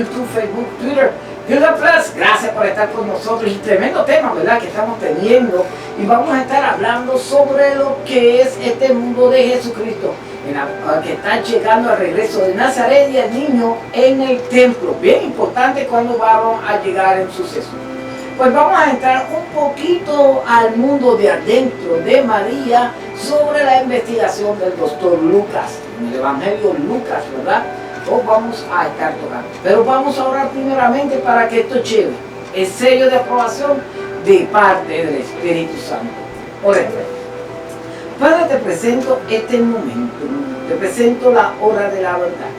YouTube, Facebook, Twitter, Google Plus. Gracias por estar con nosotros y tremendo tema, ¿verdad?, que estamos teniendo, y vamos a estar hablando sobre lo que es este mundo de Jesucristo, que está llegando al regreso de Nazaret y el niño en el templo. Bien importante cuando vamos a llegar en suceso. Pues vamos a entrar un poquito al mundo de adentro de María sobre la investigación del doctor Lucas, en el Evangelio Lucas, ¿verdad? Vamos a estar tocando. Pero vamos a orar primeramente para que esto lleve el sello de aprobación de parte del Espíritu Santo. Oremos. Padre, te presento este momento, te presento la hora de la verdad.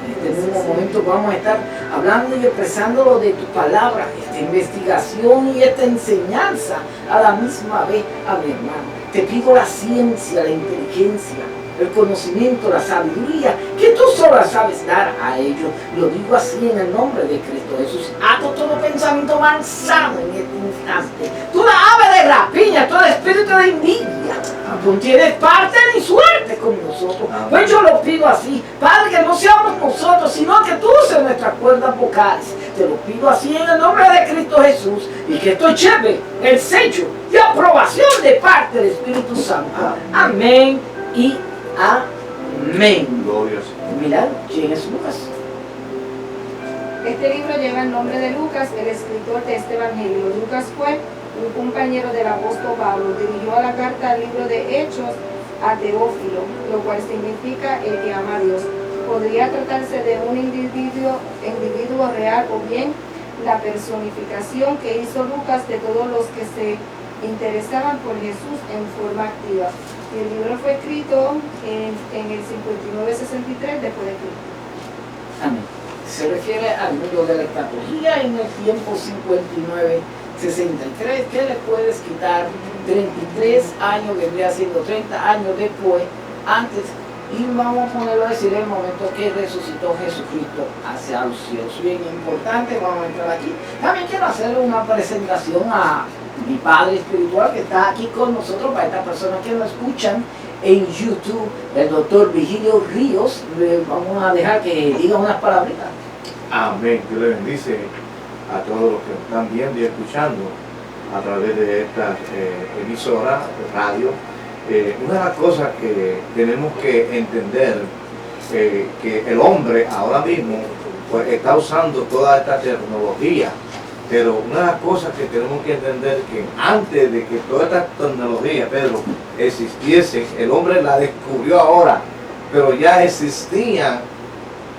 En este mismo momento vamos a estar hablando y expresando lo de tu palabra, esta investigación y esta enseñanza a la misma vez a mi hermano. Te pido la ciencia, la inteligencia, el conocimiento, la sabiduría, que tú solo sabes dar a ellos. Lo digo así en el nombre de Cristo Jesús. Ato todo pensamiento malsano en este instante. Tú la ave de rapiña, todo espíritu de envidia. Tú no tienes parte ni suerte con nosotros. Pues yo lo pido así, Padre, que no seamos nosotros, sino que tú uses nuestras cuerdas vocales. Te lo pido así en el nombre de Cristo Jesús, y que esto lleve el sello de aprobación de parte del Espíritu Santo. Amén y amén. Mirad, ¿quién es Lucas? Este libro lleva el nombre de Lucas, el escritor de este evangelio. Lucas fue un compañero del apóstol Pablo. Dirigió la carta al libro de Hechos a Teófilo, lo cual significa el que ama a Dios. Podría tratarse de un individuo real, o bien la personificación que hizo Lucas de todos los que se interesaban por Jesús en forma activa. Y el libro fue escrito en el 59-63 después de Cristo. Amén. Se refiere al mundo de la escatología en el tiempo 59-63, que le puedes quitar 33 años, vendría siendo 30 años después, antes, y vamos a ponerlo a decir el momento que resucitó Jesucristo hacia los cielos. Bien importante, vamos a entrar aquí. También quiero hacerle una presentación a mi padre espiritual que está aquí con nosotros, para estas personas que lo escuchan en YouTube, el doctor Vigilio Ríos. Le vamos a dejar que diga unas palabritas. Amén. Dios le bendice a todos los que nos están viendo y escuchando a través de esta emisora de radio. Una de las cosas que tenemos que entender, que el hombre ahora mismo pues, está usando toda esta tecnología, pero una de las cosas que tenemos que entender, que antes de que toda esta tecnología, Pedro, existiese, el hombre la descubrió ahora, pero ya existía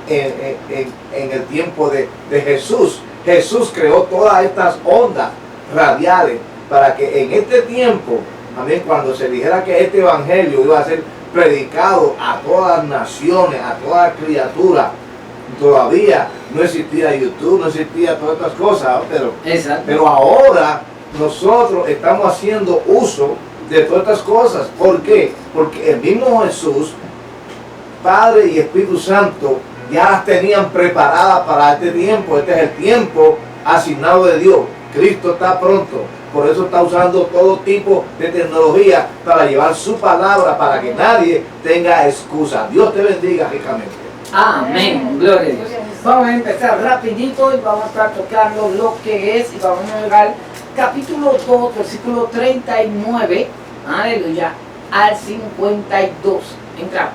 en el tiempo de Jesús. Jesús creó todas estas ondas radiales para que en este tiempo, amén, cuando se dijera que este evangelio iba a ser predicado a todas las naciones, a todas las criaturas, todavía no existía YouTube, no existía todas estas cosas, pero ahora nosotros estamos haciendo uso de todas estas cosas. ¿Por qué? Porque el mismo Jesús, Padre y Espíritu Santo, ya las tenían preparadas para este tiempo. Este es el tiempo asignado de Dios. Cristo está pronto, por eso está usando todo tipo de tecnología para llevar su palabra, para que nadie tenga excusa. Dios te bendiga ricamente. Amén, gloria a Dios. Vamos a empezar rapidito y vamos a estar tocando lo que es, y vamos a llegar capítulo 2, versículo 39, aleluya, al 52. Entramos.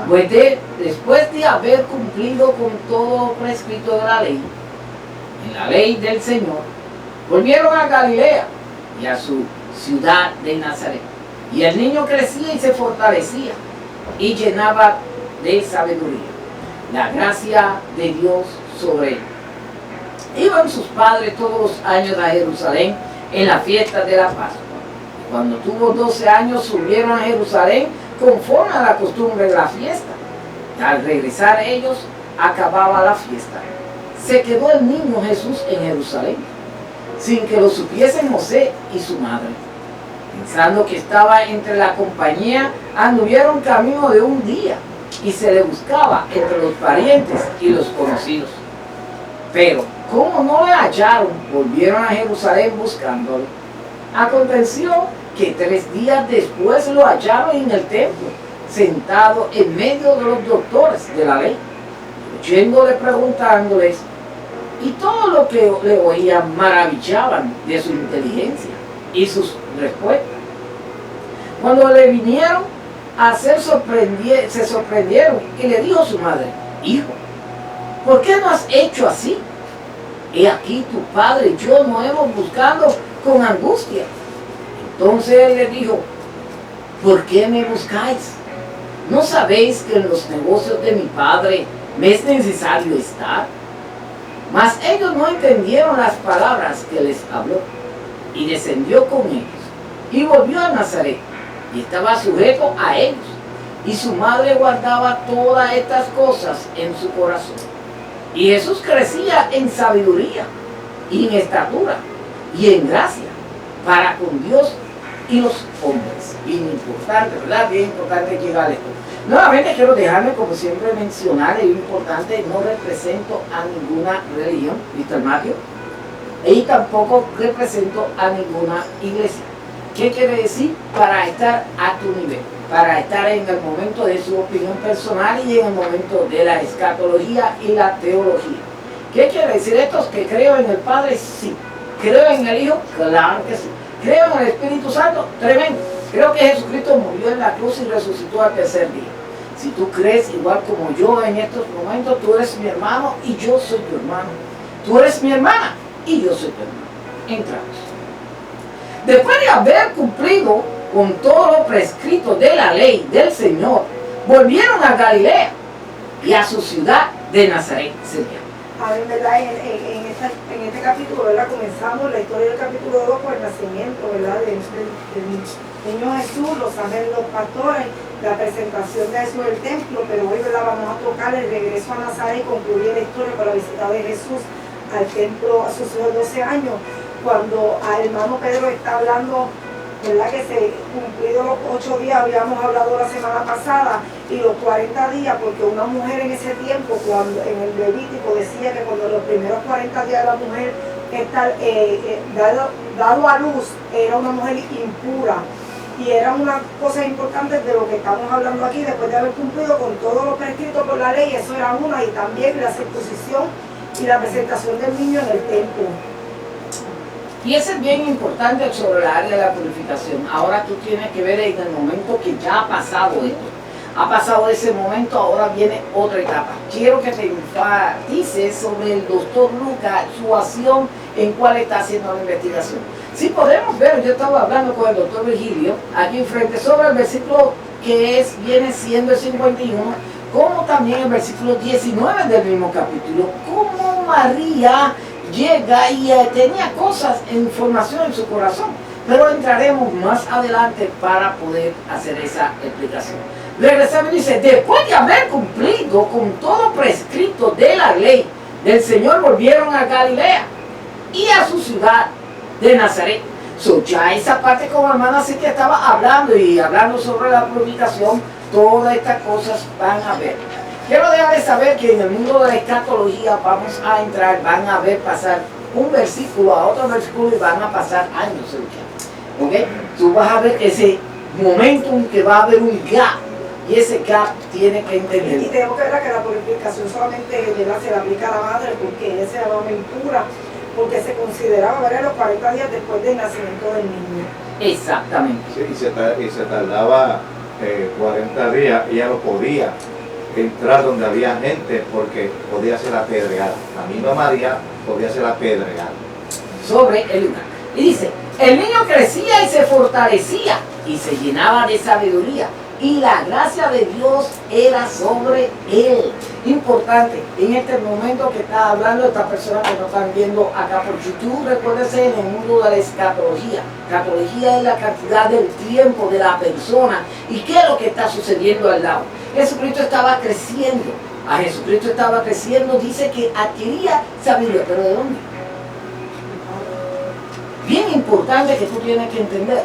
Pues después de haber cumplido con todo prescrito de la ley, en la ley del Señor, volvieron a Galilea y a su ciudad de Nazaret. Y el niño crecía y se fortalecía y llenaba de sabiduría la gracia de Dios sobre él. Iban sus padres todos los años a Jerusalén en la fiesta de la Pascua. Cuando tuvo 12 años subieron a Jerusalén conforme a la costumbre de la fiesta. Al regresar ellos, acababa la fiesta. Se quedó el niño Jesús en Jerusalén, sin que lo supiesen José y su madre. Pensando que estaba entre la compañía, anduvieron camino de un día y se le buscaba entre los parientes y los conocidos. Pero como no le hallaron, volvieron a Jerusalén buscándolo. Aconteció que 3 días después lo hallaron en el templo, sentado en medio de los doctores de la ley, oyéndole preguntándoles Y todo lo que le oían maravillaban de su inteligencia y sus respuestas. Cuando le vinieron a hacer se sorprendieron y le dijo a su madre: hijo, ¿por qué no has hecho así? He aquí tu padre y yo nos hemos buscado con angustia. Entonces él le dijo: ¿por qué me buscáis? ¿No sabéis que en los negocios de mi padre me es necesario estar? Mas ellos no entendieron las palabras que les habló, y descendió con ellos, y volvió a Nazaret, y estaba sujeto a ellos, y su madre guardaba todas estas cosas en su corazón. Y Jesús crecía en sabiduría, y en estatura, y en gracia, para con Dios y los hombres. Bien importante, ¿verdad? Bien importante llegar a esto. Nuevamente quiero dejarme, como siempre, mencionar, es importante, no represento a ninguna religión, ¿listo el Mateo? Y tampoco represento a ninguna iglesia. ¿Qué quiere decir? Para estar a tu nivel, para estar en el momento de su opinión personal y en el momento de la escatología y la teología. ¿Qué quiere decir esto? Que creo en el Padre, sí. Creo en el Hijo, claro que sí. Creo en el Espíritu Santo, tremendo. Creo que Jesucristo murió en la cruz y resucitó al tercer día. Si tú crees igual como yo en estos momentos, tú eres mi hermano y yo soy tu hermano. Tú eres mi hermana y yo soy tu hermano. Entramos. Después de haber cumplido con todo lo prescrito de la ley del Señor, volvieron a Galilea y a su ciudad de Nazaret. A ver, ¿verdad? En este capítulo, ¿verdad? Comenzamos la historia del capítulo 2 por el nacimiento, ¿verdad? Del niño Jesús, los ángeles, los pastores, la presentación de Jesús en el templo, pero hoy, ¿verdad? Vamos a tocar el regreso a Nazaret y concluir la historia con la visita de Jesús al templo a sus 12 años, cuando al hermano Pedro está hablando, ¿verdad? Que se cumplidos los 8 días, habíamos hablado la semana pasada, y los 40 días, porque una mujer en ese tiempo, cuando en el Levítico decía que cuando los primeros 40 días la mujer está dado a luz, era una mujer impura. Y era una cosa importante de lo que estamos hablando aquí, después de haber cumplido con todo lo prescrito por la ley, eso era una, y también la circuncisión y la presentación del niño en el templo. Y eso es bien importante sobre la área de la purificación. Ahora tú tienes que ver en el momento que ya ha pasado esto. Ha pasado ese momento, ahora viene otra etapa. Quiero que te enfatices sobre el doctor Lucas, su acción en cuál está haciendo la investigación. Si podemos ver, yo estaba hablando con el doctor Virgilio, aquí enfrente, sobre el versículo que viene siendo el 51, como también el versículo 19 del mismo capítulo, como María llega y tenía cosas, información en su corazón, pero entraremos más adelante para poder hacer esa explicación. Regresamos y dice: después de haber cumplido con todo prescrito de la ley del Señor, volvieron a Galilea y a su ciudad de Nazaret. Ya esa parte, como hermana sí que estaba hablando y hablando sobre la purificación, todas estas cosas van a ver. Quiero dejarles saber que en el mundo de la escatología vamos a entrar, van a ver pasar un versículo a otro versículo y van a pasar años. ¿Ok? Tú vas a ver ese momento en que va a haber un gap, y ese gap tiene que entenderlo. Y tenemos que ver que la purificación solamente se le aplica a la madre, porque esa era una impura, porque se consideraba, ¿verdad?, los 40 días después del nacimiento del niño. Exactamente. Sí, y se tardaba 40 días, ella no podía entrar donde había gente porque podía ser apedreada. La misma María podía ser apedreada. Sobre el lugar. Y dice: el niño crecía y se fortalecía y se llenaba de sabiduría, y la gracia de Dios era sobre él. Importante, en este momento que está hablando esta persona que nos están viendo acá por YouTube, recuérdense, en el mundo de la escatología. Escatología es la cantidad del tiempo de la persona y qué es lo que está sucediendo al lado. Jesucristo estaba creciendo. A Jesucristo estaba creciendo, dice que adquiría sabiduría. ¿Pero de dónde? Bien importante que tú tienes que entender.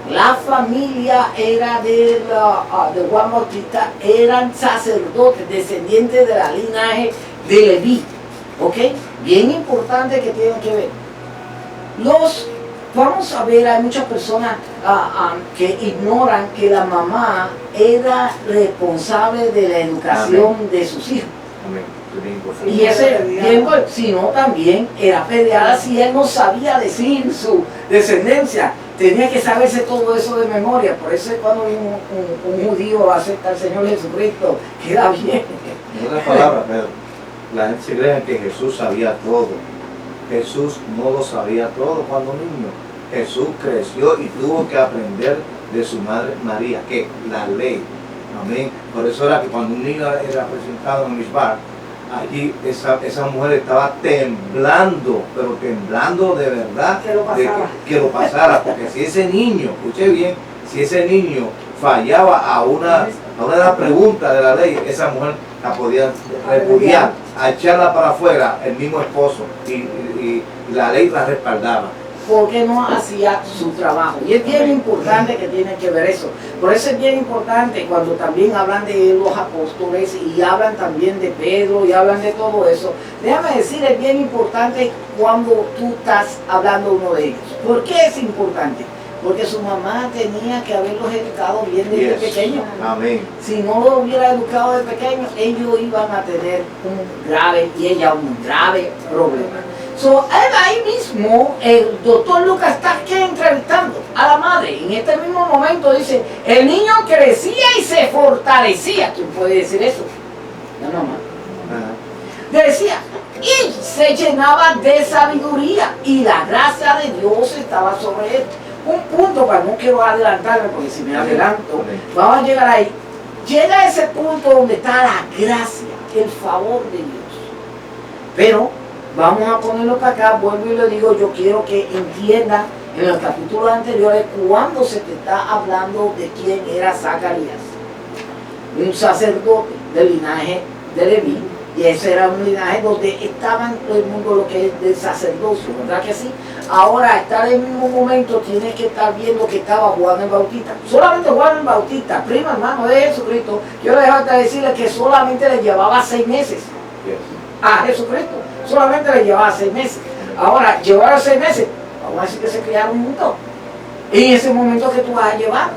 La familia era de Juan Bautista, eran sacerdotes, descendientes de la linaje de Leví. ¿Ok? Bien importante que tienen que ver. Vamos a ver, hay muchas personas que ignoran que la mamá era responsable de la educación de sus hijos. Amén. es bien importante. Y ese tiempo, sino también era apedreada si él no sabía decir su descendencia. Tenía que saberse todo eso de memoria. Por eso es cuando un judío acepta al Señor Jesucristo, queda bien. En otras palabras, Pedro, la gente se cree que Jesús sabía todo. Jesús no lo sabía todo cuando niño. Jesús creció y tuvo que aprender de su madre María, que la ley. Amén. Por eso era que cuando un niño era presentado en Mishbar, allí esa mujer estaba temblando, pero temblando de verdad Que lo pasara. de que lo pasara, porque si ese niño, escuche bien, si ese niño fallaba a una de las preguntas de la ley, esa mujer la podía repudiar, a echarla para afuera el mismo esposo, y la ley la respaldaba. Porque no hacía su trabajo. Y es bien importante que tienen que ver eso. Por eso es bien importante cuando también hablan de los apóstoles y hablan también de Pedro y hablan de todo eso. Déjame decir, es bien importante cuando tú estás hablando uno de ellos. ¿Por qué es importante? Porque su mamá tenía que haberlos educado bien desde pequeños. Amén. Si no lo hubiera educado de pequeño, ellos iban a tener un grave, y ella un grave problema. So, ahí mismo, el doctor Lucas está aquí entrevistando a la madre. En este mismo momento dice, el niño crecía y se fortalecía. ¿Quién puede decir eso? La mamá. Decía, y se llenaba de sabiduría y la gracia de Dios estaba sobre él. Un punto, para no quiero adelantarme, porque si me adelanto, vamos a llegar ahí. Llega a ese punto donde está la gracia, el favor de Dios. Pero vamos a ponerlo para acá, vuelvo y le digo, yo quiero que entiendan en los capítulos anteriores cuando se te está hablando de quién era Zacarías. Un sacerdote del linaje de Leví, y ese era un linaje donde estaban todo el mundo lo que es del sacerdocio, ¿verdad que sí? Ahora, está en el mismo momento, tienes que estar viendo que estaba Juan el Bautista. Solamente Juan el Bautista, primo hermano de Jesucristo, quiero dejarte decirle que solamente le llevaba 6 meses a Jesucristo. Solamente le llevaba 6 meses. Ahora, llevar 6 meses, vamos a decir que se criaron juntos. En ese momento que tú vas a llevar,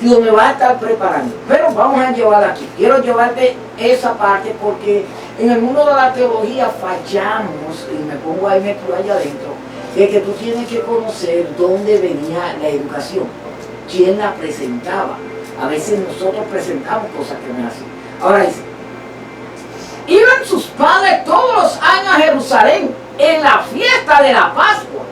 Dios me va a estar preparando. Pero vamos a llevar aquí. Quiero llevarte esa parte porque en el mundo de la teología fallamos, y me pongo ahí metido allá adentro, de que tú tienes que conocer dónde venía la educación, quién la presentaba. A veces nosotros presentamos cosas que no es así. Ahora dice, iban sus padres todos los años a Jerusalén en la fiesta de la Pascua.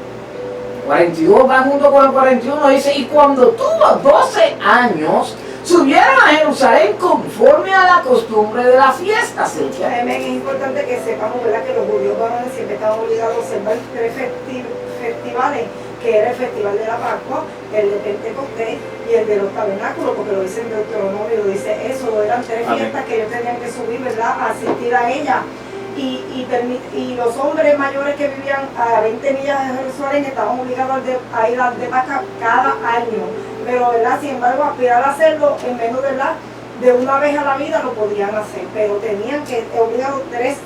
42 va junto con el 41, dice, y cuando tuvo 12 años, subieron a Jerusalén conforme a la costumbre de la fiesta. Es importante que sepamos, ¿verdad?, que los judíos varones siempre estaban obligados a observar 3 festivales, que era el festival de la Pascua, el de Pentecostés y el de los tabernáculos, porque lo dice en Deuteronomio, lo dice eso, eran 3 fiestas que ellos tenían que subir, ¿verdad?, a asistir a ella. Y los hombres mayores que vivían a 20 millas de Jerusalén estaban obligados a ir al de Pascua cada año. Pero, ¿verdad?, sin embargo, aspirar a hacerlo en menos, ¿verdad?, de una vez a la vida lo podían hacer, pero tenían que, obligados 3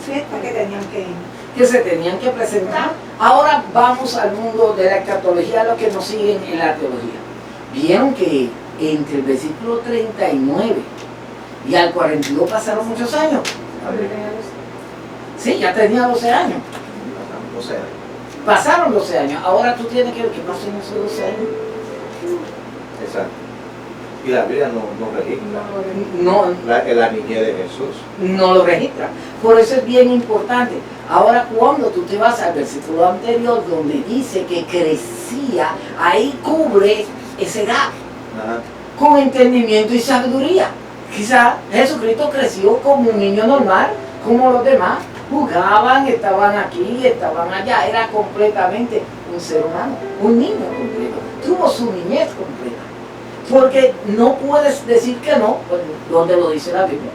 fiestas que tenían que ir. Que se tenían que presentar. Ahora vamos al mundo de la escatología, los que nos siguen en la teología. Vieron que entre el versículo 39 y al 42 pasaron muchos años. Sí, ya tenía 12 años. Pasaron 12 años. Ahora tú tienes que ver qué pasó en esos 12 años. Exacto. Y la Biblia no registra No, la niñez de Jesús. No lo registra. Por eso es bien importante. Ahora, cuando tú te vas al versículo anterior donde dice que crecía, ahí cubre esa edad con entendimiento y sabiduría. Quizá Jesucristo creció como un niño normal, como los demás. Jugaban, estaban aquí, estaban allá. Era completamente un ser humano, un niño completo. Tuvo su niñez completa. Porque no puedes decir que no, pues, donde lo dice la Biblia.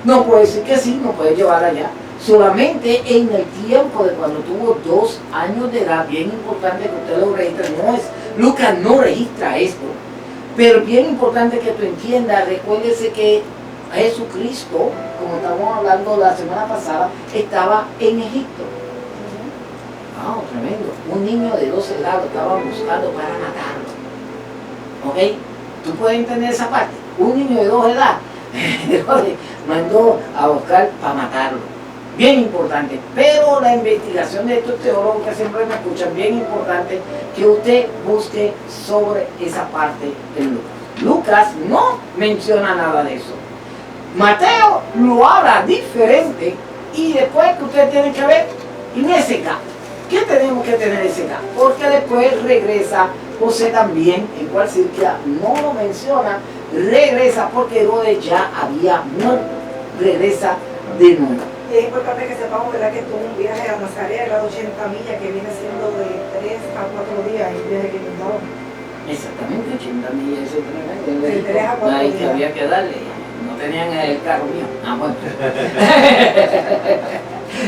No puedes decir que sí, no puedes llevar allá. Solamente en el tiempo de cuando tuvo 2 años de edad, bien importante que usted lo registre, Lucas no registra esto. Pero bien importante que tú entiendas, recuérdese que Jesucristo, como estábamos hablando la semana pasada, estaba en Egipto. Wow, tremendo. Un niño de 12 años estaban buscando para matarlo. ¿Ok? ¿Tú puedes entender esa parte? Un niño de 2 edades mandó a buscar para matarlo. Bien importante. Pero la investigación de estos teólogos que siempre me escuchan, bien importante que usted busque sobre esa parte en Lucas. Lucas no menciona nada de eso. Mateo lo habla diferente y después que ustedes tienen que ver en ese caso. ¿Qué tenemos que tener ese caso? Porque después regresa José también, en cual circular no lo menciona, regresa porque Herodes ya había muerto, regresa de nuevo. Es importante que sepamos, ¿verdad?, que tuvo un viaje a Nazaret, era de 80 millas, que viene siendo de 3 a 4 días, el viaje que nos Exactamente, 80 millas ese tren. De 3 a 4 Ahí que días. había que darle. No tenían el carro mío. Ah, bueno.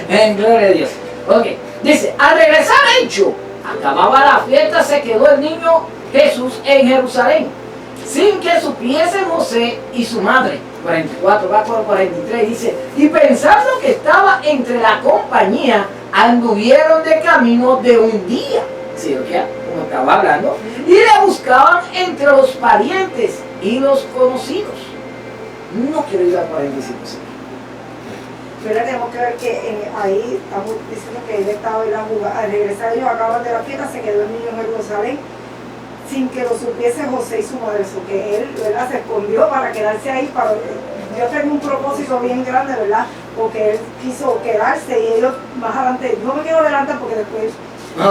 En gloria a Dios. Ok. Dice, al regresar hecho, acababa la fiesta, se quedó el niño Jesús en Jerusalén, sin que supiesen José y su madre. 44, va por 43, dice, y pensando que estaba entre la compañía, anduvieron de camino de un día. ¿Sí, o qué? Como estaba hablando, y le buscaban entre los parientes y los conocidos. No quiero ir a 45, sí. Pero tenemos que ver que ahí estamos diciendo que él estaba en la jugada. Al regresar ellos acaban de la fiesta, se quedó el niño en Jerusalén sin que lo supiese José y su madre. Eso que él, ¿verdad?, se escondió para quedarse ahí. Dios tenía un propósito bien grande, ¿verdad? Porque él quiso quedarse y ellos más adelante, no me quiero adelantar porque después,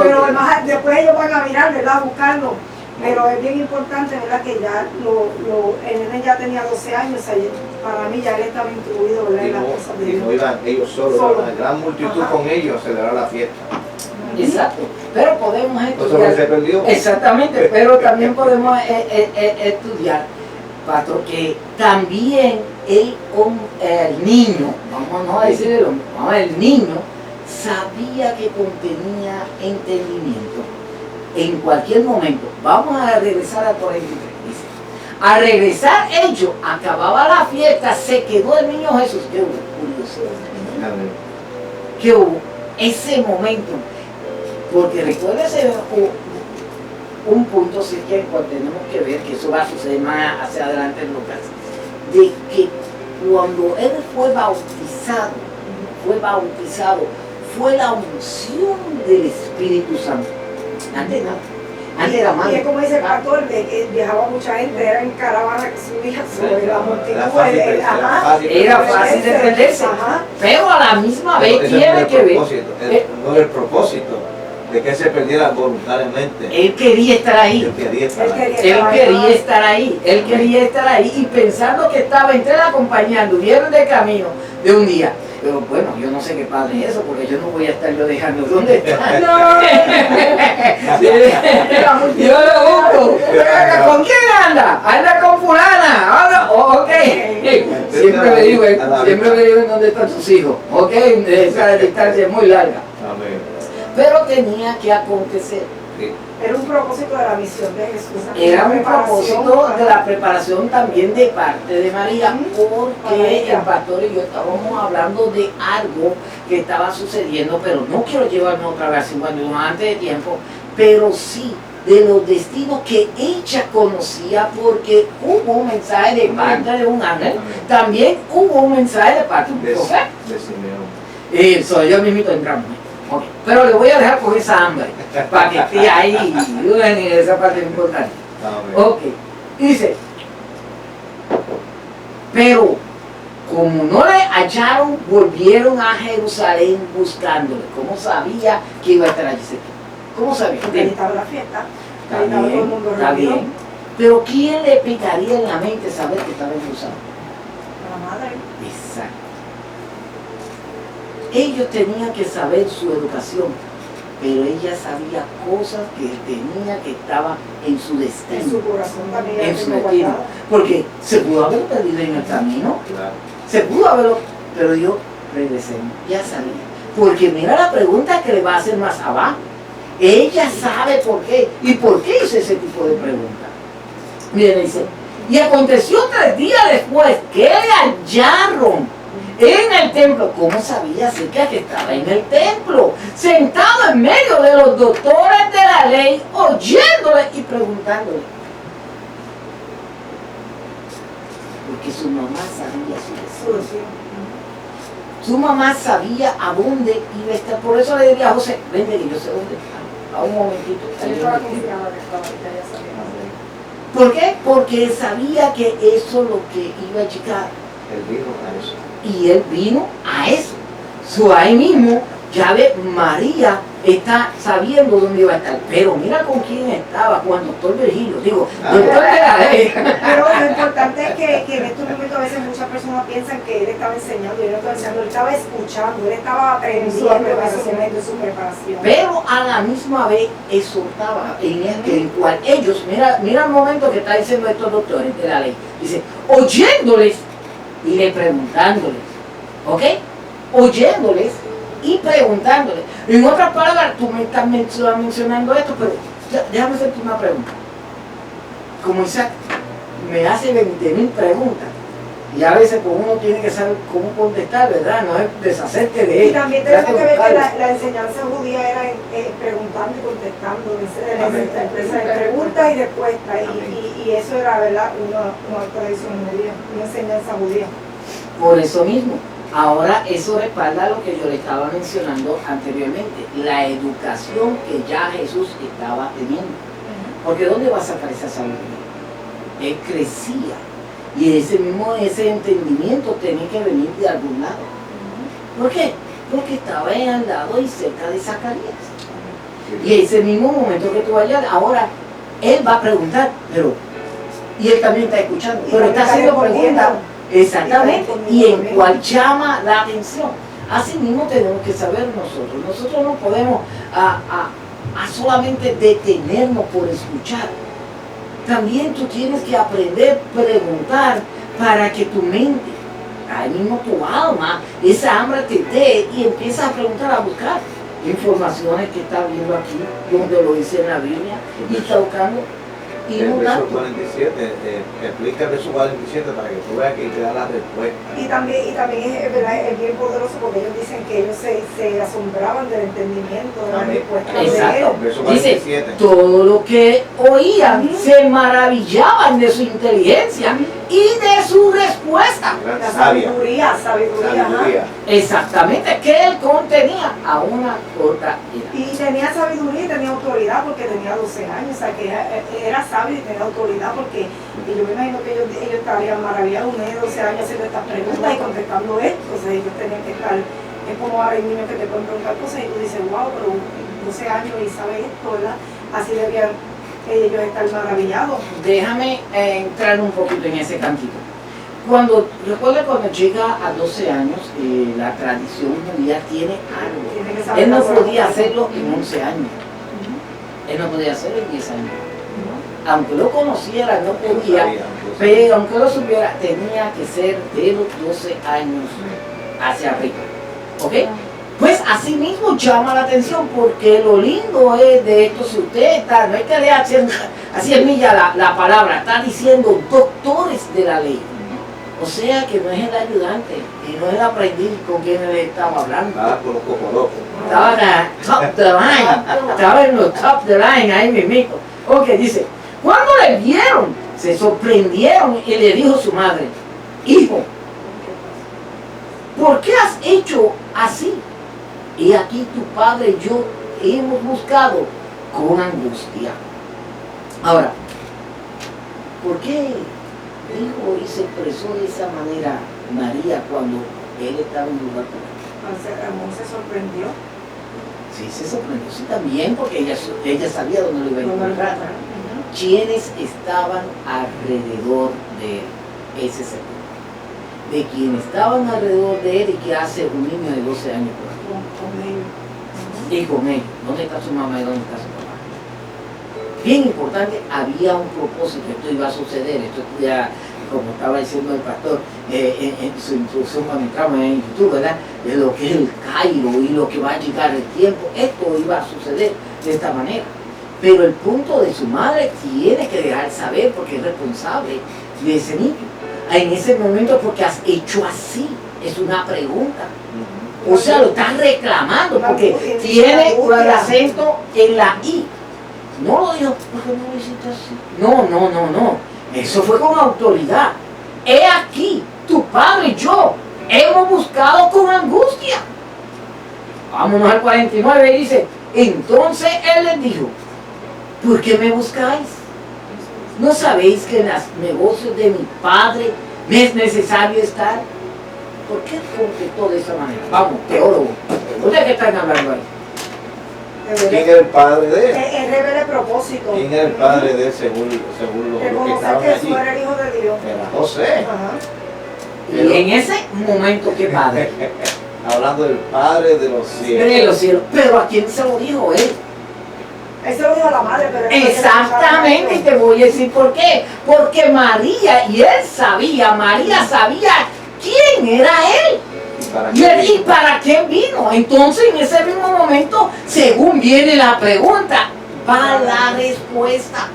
pero después ellos van a mirar, ¿verdad?, a buscarlo. Pero es bien importante, ¿verdad?, que ya el nene ya tenía 12 años, o sea, para mí ya él estaba incluido, ¿verdad?, en las cosas de Y Dios. no iban ellos solos, Solo. la gran multitud Ajá. con ellos a celebrar la fiesta. Exacto. Pero podemos Eso estudiar. se perdió. Exactamente, pero también podemos estudiar, pastor, que también el niño, vamos no a decir el hombre, vamos, el niño sabía que contenía entendimiento en cualquier momento. Vamos a regresar al 43. Dice, al regresar ellos, acababa la fiesta, se quedó el niño Jesús. ¿Qué hubo? Curiosidad. Amén. ¿Qué hubo? Ese momento. Porque recuérdese un punto, sí, que tenemos que ver, que eso va a suceder más hacia adelante en Lucas, de que cuando él fue bautizado, fue la unción del Espíritu Santo. Antes nada. Antes era Y malo. es como dice el pastor, de que viajaba mucha gente, era en caravana que subía sobre la multitud. Era fácil de perderse. Ajá. Pero a la misma vez Ese no tiene era que el ver. propósito, no era el propósito de que se perdiera voluntariamente. Él quería estar ahí. Él quería estar Él ahí. quería- Él quería estar ahí y pensando que estaba entre la compañía, anduvieron de camino de un día. Pero bueno, yo no sé qué padre es eso, porque yo no voy a estar yo dejando dónde está. Yo lo busco. ¿Con quién anda? Anda con fulana. Anda, ok. Siempre me digo en dónde están sus hijos. Ok, esa distancia es muy larga. Amén. Pero tenía que acontecer. Sí. Era un propósito de la misión de Jesús. Era un Preparación propósito de la preparación también de parte de María, Para porque ella. el pastor y yo estábamos hablando de algo que estaba sucediendo, pero no quiero llevarme otra vez a 51 antes de tiempo, pero sí de los destinos que ella conocía, porque hubo un mensaje de parte de un ángel, también hubo un mensaje de parte de un De profeta. Simeón. Eso, yo mismito entramos. Ok, pero le voy a dejar con esa hambre, para que esté ahí, en esa parte importante. Amén. Ok, dice, pero como no le hallaron, volvieron a Jerusalén buscándole. ¿Cómo sabía que iba a estar allí cerca? ¿Cómo sabía? Porque ahí estaba la fiesta, Está ahí estaba todo el bien, mundo está reunido. bien. Pero ¿quién le picaría en la mente saber que estaba en Jerusalén? La madre. Exacto. Ellos tenían que saber su educación, pero ella sabía cosas que tenía que estaba en su En destino. su corazón también. En la su tengo destino. guardada. Porque se pudo haber perdido en el camino, Claro. se pudo haberlo, pero yo regresé, ya sabía. Porque mira la pregunta que le va a hacer más abajo. Ella sabe por qué. ¿Y por qué hizo ese tipo de pregunta? Miren, dice, y aconteció 3 días después que le hallaron en el templo. ¿Cómo sabía acerca que estaba en el templo? Sentado en medio de los doctores de la ley, oyéndole y preguntándole. Porque su mamá sabía su Su destino. destino. Su mamá sabía a dónde iba a estar. Por eso le diría a José, vente que yo sé dónde está. A un momentito. Yo estaba confiada que estaba, ya sabía. ¿Por qué? Porque él sabía que eso es lo que iba a llegar. Él vino a eso. Y él vino a eso. Ahí mismo, ya ve, María está sabiendo dónde iba a estar. Pero mira con quién estaba, con el doctor Virgilio. Digo, doctor de la ley. Pero lo importante es que en estos momentos a veces muchas personas piensan que él estaba enseñando, y él no estaba enseñando, él estaba escuchando, él estaba aprendiendo en ese momento de su preparación. Pero a la misma vez exhortaba en cual ellos, mira el momento que está diciendo estos doctores de la ley. Dice, oyéndoles y le preguntándoles. ¿Ok? Oyéndoles y preguntándoles. En otras palabras, tú me estás mencionando esto, pero déjame hacerte una pregunta. Como Isaac me hace 20.000 preguntas, y a veces pues, uno tiene que saber cómo contestar, ¿verdad? No es deshacerte de él. Y también tenemos que ver que la enseñanza judía era preguntando y contestando, preguntas y respuestas, y eso era, ¿verdad?, una tradición judía, una enseñanza judía. Por eso mismo, ahora eso respalda lo que yo le estaba mencionando anteriormente, la educación que ya Jesús estaba teniendo. Porque ¿dónde va a sacar esa sabiduría? Él crecía y ese entendimiento tenía que venir de algún lado. ¿Por qué? Porque estaba al lado y cerca de Zacarías. Y ese mismo momento que tú vayas, ahora él va a preguntar, pero y él también está escuchando, pero está haciendo preguntas. Exactamente, y en cual llama la atención. Así mismo tenemos que saber nosotros. Nosotros no podemos a solamente detenernos por escuchar. También tú tienes que aprender a preguntar para que tu mente, ahí mismo tu alma, esa hambre te dé y empiezas a preguntar, a buscar informaciones que está viendo aquí, donde lo dice en la Biblia, y está buscando. Y El no verso tanto. 47, explica el verso 47 para que tú veas que te da la respuesta. Y también es, ¿verdad?, es bien poderoso porque ellos dicen que ellos se asombraban del entendimiento de la Amén. respuesta de él. Exacto. Verso Dice, 47. todo lo que oían se maravillaban de su inteligencia y de su respuesta. Gran La sabia. sabiduría, ajá. Sabiduría. Exactamente, que él contenía a una corta edad. Y tenía sabiduría y tenía autoridad porque tenía 12 años, o sea que era sabio y tenía autoridad porque, y yo me imagino que ellos estarían maravillados, un niño de 12 años haciendo estas preguntas y contestando esto, o sea, ellos tenían que estar, es como ahora hay niños que te pueden preguntar cosas y tú dices, wow, pero 12 años y sabe esto, ¿verdad? Así debían ellos estar maravillados. Déjame entrar un poquito en ese cantito. Recuerda cuando llega a 12 años, la tradición judía tiene algo. Tiene que saber Él no hacer podía las cosas. hacerlo en 11 años. Él no podía hacerlo en 10 años. Aunque lo conociera, no podía. Pero aunque lo supiera, tenía que ser de los 12 años hacia arriba. ¿Ok? Pues así mismo llama la atención porque lo lindo es de esto, si usted está, no hay que leer así es milla la palabra, está diciendo doctores de la ley. O sea que no es el ayudante y no es el aprendiz con quien él estaba hablando. Nada por los cocodocos. Estaba en la top the line, estaba en los top the line ahí mismito. Ok, dice, cuando le vieron, se sorprendieron y le dijo su madre, hijo, ¿por qué has hecho así? Y aquí tu padre y yo hemos buscado con angustia. Ahora, ¿por qué dijo y se expresó de esa manera María cuando él estaba en lugar común? Amón se sorprendió. Sí, se sorprendió, sí, también, porque ella sabía dónde lo iba a encontrar. ¿Quiénes estaban alrededor de él? Ese es el punto. De quienes estaban alrededor de él y que hace un niño de 12 años por ahí. Con ellos. Y con ellos. ¿Dónde está su mamá y dónde está su papá? Bien importante, había un propósito, esto iba a suceder, esto ya, como estaba diciendo el pastor en su introducción cuando entramos en YouTube, ¿verdad? De lo que es el Cairo y lo que va a llegar el tiempo, esto iba a suceder de esta manera. Pero el punto de su madre tiene que dejar saber porque es responsable de ese niño. En ese momento, porque has hecho así, es una pregunta. O sea, lo están reclamando porque tiene el acento en la I. No lo dijo, porque no lo hiciste así. No. Eso fue con autoridad. He aquí, tu padre y yo hemos buscado con angustia. Vámonos al 49 y dice, entonces él les dijo, ¿por qué me buscáis? ¿No sabéis que en los negocios de mi padre me es necesario estar? ¿Por qué contestó de esa manera? Vamos, teólogo. ¿Ustedes qué están hablando ahí? ¿Quién era el padre de él? Él revela el propósito. ¿Quién era el padre de él según lo que Reconocer estaban que allí? Jesús era el Hijo de Dios. Era José. Ajá. Y en ese momento, ¿qué padre? Hablando del Padre de los cielos. De los cielos. Pero ¿a quién se lo dijo él? Él se lo dijo a la madre, pero él no Exactamente, y te voy a decir por qué. Porque María, y él sabía, María sabía quién era él. ¿Para ¿Y, qué? y para qué vino? Entonces en ese mismo momento, según viene la pregunta, va la respuesta.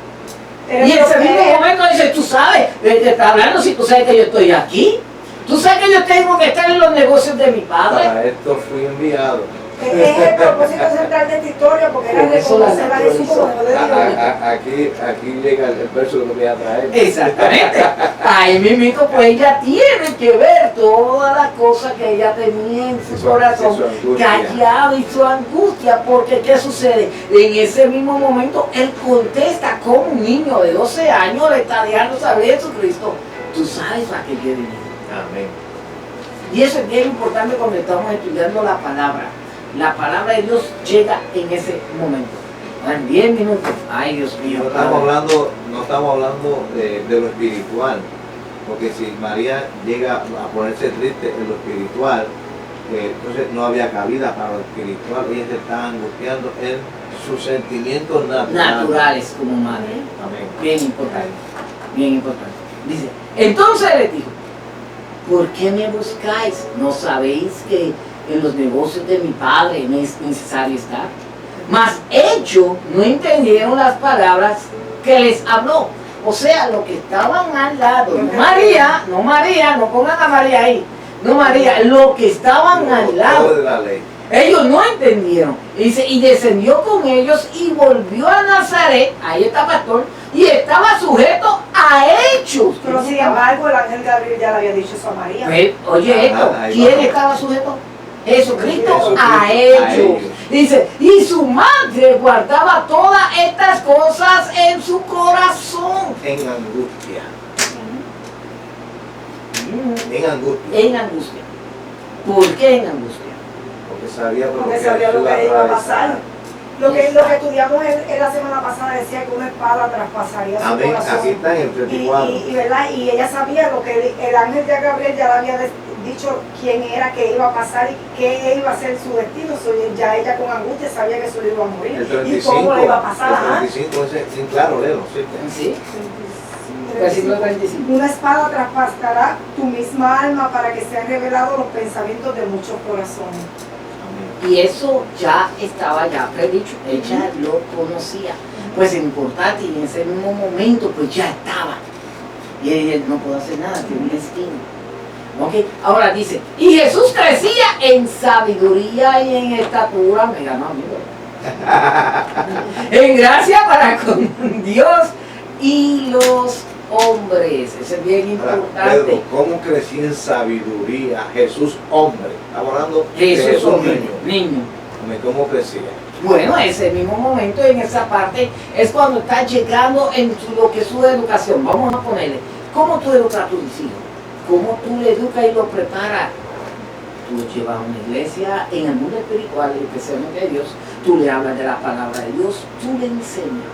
Y en ese mismo momento dice, tú sabes de qué está hablando, si tú sabes que yo estoy aquí. Tú sabes que yo tengo que estar en los negocios de mi padre. Para esto fui enviado. Es el propósito central de esta historia, porque era Por eso la reconocer a Jesús como Hijo de Dios. Aquí llega el verso que me voy a traer. Exactamente. Ahí mismo, pues ella tiene que ver todas las cosas que ella tenía en su corazón, su angustia. callado y su angustia, porque ¿qué sucede? En ese mismo momento, él contesta como un niño de 12 años, le está dejando saber a Jesucristo, tú sabes a qué yo he venido. Amén. Y eso es bien importante cuando estamos estudiando la palabra. La palabra de Dios llega en ese momento. En 10 minutos. Ay, Dios mío. No estamos hablando de lo espiritual, porque si María llega a ponerse triste en lo espiritual, entonces no había cabida para lo espiritual. Ella se está angustiando en sus sentimientos Naturales como madre. Amén. Bien importante. Bien importante. Dice, entonces le dijo, ¿por qué me buscáis? ¿No sabéis que en los negocios de mi padre me es necesario estar? Mas ellos no entendieron las palabras que les habló. O sea, los que estaban al lado, no María, no pongan a María ahí, no María, los que estaban al lado, de la ley. ellos no entendieron. Dice, y descendió con ellos y volvió a Nazaret, ahí está pastor, y estaba sujeto a hechos. Pero sin embargo, el ángel Gabriel ya le había dicho eso a María. Oye esto, Ahí ¿quién va. estaba sujeto? Jesucristo Jesucristo, a a ellos. ellos. Dice, y su madre guardaba todas estas cosas en su corazón. En angustia. En angustia. En angustia. ¿Por qué en angustia? Porque sabía lo Porque que sabía lo Jesús que iba a atravesaba. pasar. Lo que estudiamos en la semana pasada decía que una espada traspasaría su Amén. corazón. Aquí está en el 34. ¿Verdad? Y ella sabía lo que el ángel de Gabriel ya le había dicho quién era, que iba a pasar y qué iba a ser su destino. Ya ella con angustia sabía que su hijo iba a morir. El 35, y cómo le iba a pasar. Ajá. el 35 ese, sí, claro, léelo, sí. ¿Sí? Versículo 35. Una espada traspasará tu misma alma para que sean revelados los pensamientos de muchos corazones. Amén. Y eso ya estaba ya predicho, ella lo conocía. Pues es importante, y en ese mismo momento pues ya estaba. Y ella no puede hacer nada, tiene un destino. ¿Ok? Ahora dice, y Jesús crecía en sabiduría y en estatura, me ganó a mí, ¿verdad? En gracia para con Dios y los hombres. Eso es bien Ahora, importante. Pedro, ¿cómo crecía en sabiduría Jesús hombre? Estamos hablando de Jesús Jesús hombre, niño. niño. Amén. ¿Cómo crecía? Bueno, ese mismo momento, en esa parte, es cuando está llegando en lo que es su educación. Vamos a ponerle, ¿cómo tú educas a tus hijos? ¿Cómo tú le educas y lo preparas? Tú lo llevas a una iglesia, en el mundo espiritual, especialmente de Dios, tú le hablas de la palabra de Dios, tú le enseñas.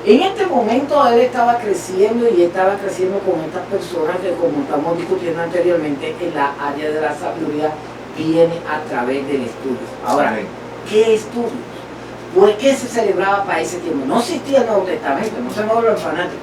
En este momento él estaba creciendo y estaba creciendo con estas personas que, como estamos discutiendo anteriormente, en la área de la sabiduría viene a través del estudio. Ahora, Amén. ¿qué estudios? ¿Por qué se celebraba para ese tiempo? No existía el Nuevo Testamento, no se me hablan fanáticos.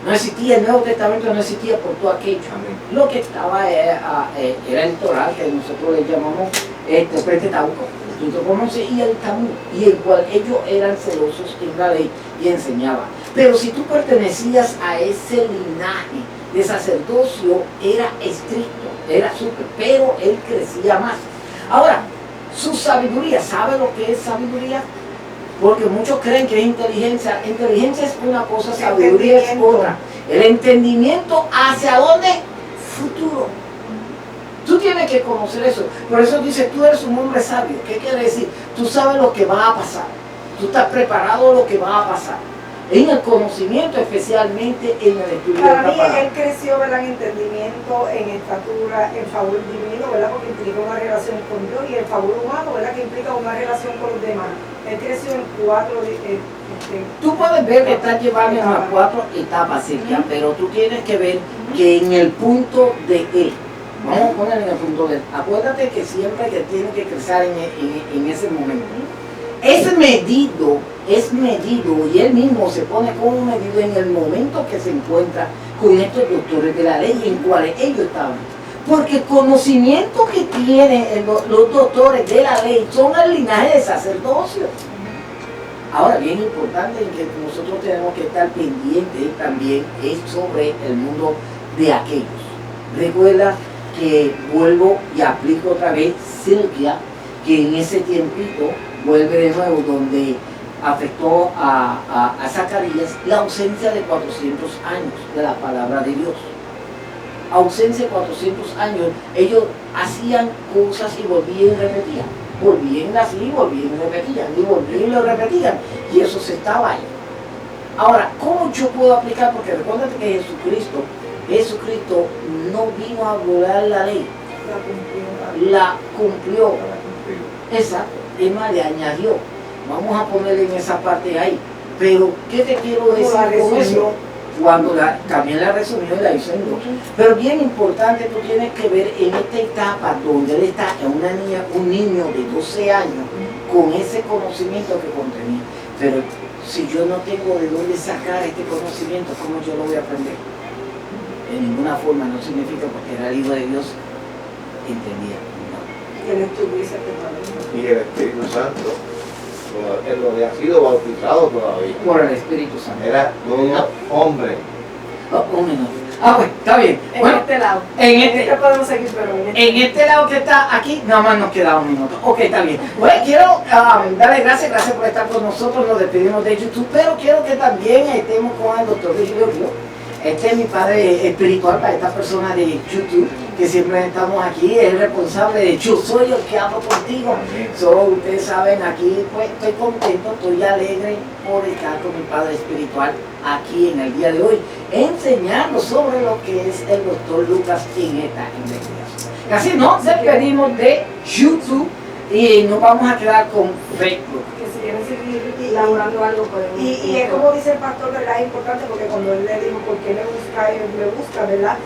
No existía el Nuevo Testamento, no existía por todo aquello. Amén. Lo que estaba era el Torah, que nosotros le llamamos Pentateuco, tú te conoces, y el Talmud, y el cual ellos eran celosos en la ley y enseñaban. Pero si tú pertenecías a ese linaje de sacerdocio, era estricto, era súper, pero él crecía más. Ahora, su sabiduría, ¿sabe lo que es sabiduría? Porque muchos creen que es inteligencia. Inteligencia es una cosa, sabiduría es otra. El entendimiento hacia dónde? Futuro. Tú tienes que conocer eso. Por eso dice, tú eres un hombre sabio. ¿Qué quiere decir? Tú sabes lo que va a pasar. Tú estás preparado a lo que va a pasar. En el conocimiento, especialmente en el estudio de Para la mí palabra. él creció, ¿verdad?, en entendimiento, en estatura, en favor divino, ¿verdad?, porque implica una relación con Dios, y el favor humano, ¿verdad?, que implica una relación con los demás. Él creció en cuatro Tú puedes ver que estás llevando a 4 etapas, Silvia, pero tú tienes que ver que en el punto de él, vamos a poner en el punto de él, acuérdate que siempre que tiene que crecer en ese momento, es medido y él mismo se pone como medido en el momento que se encuentra con estos doctores de la ley en cuales ellos estaban. Porque el conocimiento que tienen los doctores de la ley son el linaje de sacerdocio. Ahora, bien importante en que nosotros tenemos que estar pendientes también es sobre el mundo de aquellos. Recuerda que vuelvo y aplico otra vez Silvia, que en ese tiempito vuelve de nuevo donde afectó a Zacarías la ausencia de 400 años de la palabra de Dios. Ausencia de 400 años, ellos hacían cosas y volvían y repetían. Volvían así, volvían y repetían, y volvían y lo repetían, y eso se estaba ahí. Ahora, ¿cómo yo puedo aplicar? Porque recuérdate que Jesucristo no vino a violar la ley, la cumplió. Exacto, es más, le añadió. Vamos a ponerle en esa parte ahí. Pero, ¿qué te quiero decir con eso? Cuando también la resumió y la hizo en dos. Pero bien importante, tú tienes que ver en esta etapa donde él está, en una niña, un niño de 12 años, con ese conocimiento que contenía. Pero si yo no tengo de dónde sacar este conocimiento, ¿cómo yo lo voy a aprender? En ninguna forma, no significa porque era el Hijo de Dios, entendía. que él estuviese permanente. Y el Espíritu Santo, él lo había sido bautizado todavía. Por el Espíritu Santo. Era todo hombre. Oh, un minuto. Bueno, está bien. En Bueno, este lado. en este- podemos seguir, pero en este lado que está aquí, nada más nos queda un minuto. Ok, está bien. Bueno, quiero darle gracias por estar con nosotros. Nos despedimos de YouTube, pero quiero que también estemos con el doctor Virgilio Río. Este es mi padre espiritual para esta persona de YouTube, que siempre estamos aquí. Es el responsable de Yo Soy el que hablo contigo. Solo ustedes saben, aquí pues estoy contento, estoy alegre por estar con mi padre espiritual aquí en el día de hoy, enseñando sobre lo que es el doctor Lucas en esta investigación. Así nos despedimos de YouTube y nos vamos a quedar con Facebook. que si quieren seguir Elaborando algo podemos. y es como dice el pastor, ¿verdad? Es importante porque cuando él le dijo por qué me busca, él me busca, ¿verdad?